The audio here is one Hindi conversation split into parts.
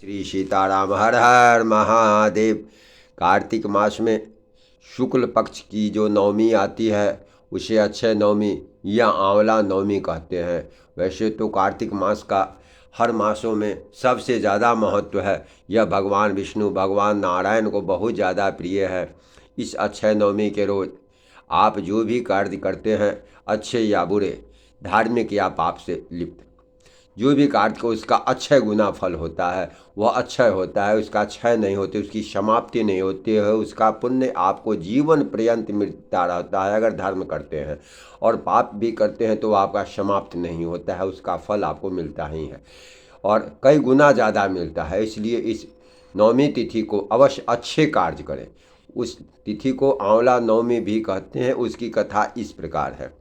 श्री सीताराम। हर हर महादेव। कार्तिक मास में शुक्ल पक्ष की जो नवमी आती है उसे अक्षय नवमी या आंवला नवमी कहते हैं। वैसे तो कार्तिक मास का हर मासों में सबसे ज़्यादा महत्व है। यह भगवान विष्णु भगवान नारायण को बहुत ज़्यादा प्रिय है। इस अक्षय नवमी के रोज़ आप जो भी कार्य करते हैं, अच्छे या बुरे, धार्मिक या पाप से लिप्त, जो भी कार्य को उसका अक्षय गुना फल होता है, वह अक्षय होता है। उसका क्षय नहीं होती, उसकी समाप्ति नहीं होती है। उसका पुण्य आपको जीवन पर्यंत मिलता रहता है अगर धर्म करते हैं, और पाप भी करते हैं तो आपका समाप्त नहीं होता है, उसका फल आपको मिलता ही है और कई गुना ज़्यादा मिलता है। इसलिए इस नवमी तिथि को अवश्य अच्छे कार्य करें। उस तिथि को आंवला नवमी भी कहते हैं। उसकी कथा इस प्रकार है।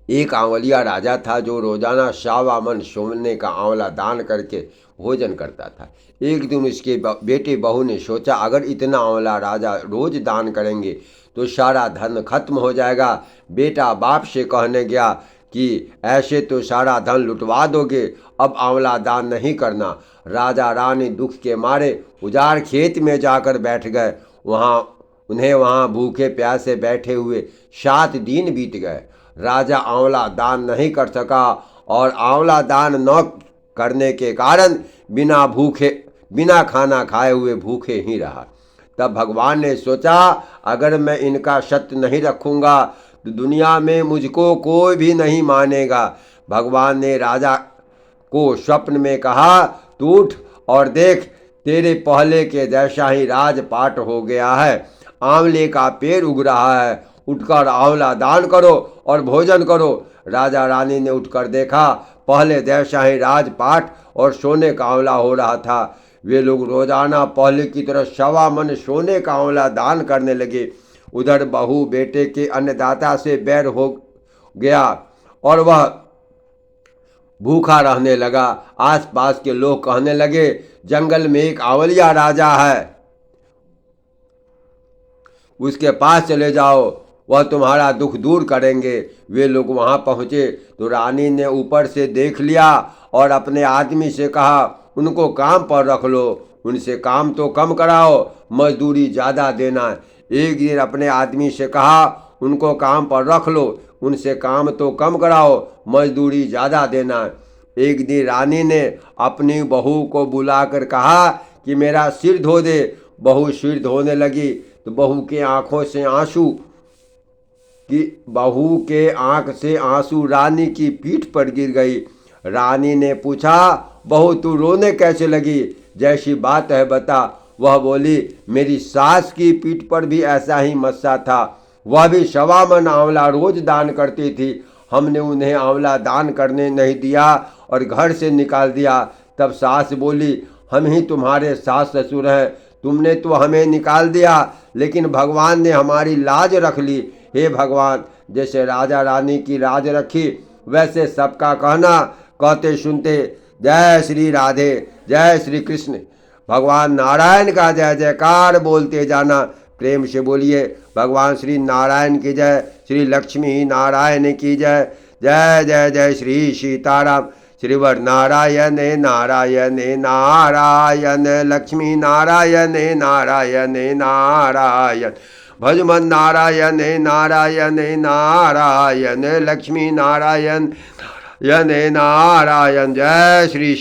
एक आंवलिया राजा था जो रोजाना 1.25 सोने का आंवला दान करके भोजन करता था। एक दिन उसके बेटे बहू ने सोचा, अगर इतना आंवला राजा रोज दान करेंगे तो सारा धन खत्म हो जाएगा। बेटा बाप से कहने गया कि ऐसे तो सारा धन लुटवा दोगे, अब आंवला दान नहीं करना। राजा रानी दुख के मारे उजाड़ खेत में जाकर बैठ गए। उन्हें वहाँ भूखे प्यासे बैठे हुए 7 दिन बीत गए। राजा आंवला दान नहीं कर सका और आंवला दान न करने के कारण बिना खाना खाए हुए भूखे ही रहा। तब भगवान ने सोचा, अगर मैं इनका सत्य नहीं रखूंगा तो दुनिया में मुझको कोई भी नहीं मानेगा। भगवान ने राजा को स्वप्न में कहा, तू उठ और देख, तेरे पहले के जैसा ही राजपाट हो गया है। आंवले का पेड़ उग रहा है, उठकर आंवला दान करो और भोजन करो। राजा रानी ने उठकर देखा, पहले जैसा ही राजपाट और सोने का आंवला हो रहा था। वे लोग रोजाना पहले की तरह 1.25 सोने का आंवला दान करने लगे। उधर बहू बेटे के अन्नदाता से बैर हो गया और वह भूखा रहने लगा। आसपास के लोग कहने लगे, जंगल में एक आंवलिया राजा है, उसके पास चले जाओ, वह तुम्हारा दुख दूर करेंगे। वे लोग वहां पहुंचे तो रानी ने ऊपर से देख लिया और अपने आदमी से कहा, उनको काम पर रख लो, उनसे काम तो कम कराओ, मजदूरी ज़्यादा देना। एक दिन अपने आदमी से कहा, उनको काम पर रख लो, उनसे काम तो कम कराओ, मजदूरी ज़्यादा देना। एक दिन रानी ने अपनी बहू को बुलाकर कहा कि मेरा सिर धो दे। बहू सिर धोने लगी तो बहू के आंख से आंसू रानी की पीठ पर गिर गई। रानी ने पूछा, बहू तू रोने कैसे लगी, जैसी बात है बता। वह बोली, मेरी सास की पीठ पर भी ऐसा ही मस्सा था, वह भी 1.25 आंवला रोज दान करती थी। हमने उन्हें आंवला दान करने नहीं दिया और घर से निकाल दिया। तब सास बोली, हम ही तुम्हारे सास ससुर हैं, तुमने तो हमें निकाल दिया, लेकिन भगवान ने हमारी लाज रख ली। हे भगवान, जैसे राजा रानी की लाज रखी वैसे सबका कहना कहते सुनते जय श्री राधे, जय श्री कृष्ण, भगवान नारायण का जय जयकार बोलते जाना। प्रेम से बोलिए, भगवान श्री नारायण की जय, श्री लक्ष्मी नारायण की जय। जय जय जय श्री सीताराम। श्रीवर नारायण नारायण नारायण, लक्ष्मी नारायण नारायण नारायण, भजमन नारायण नारायण नारायण, लक्ष्मी नारायण नारायण नारायण। जय श्री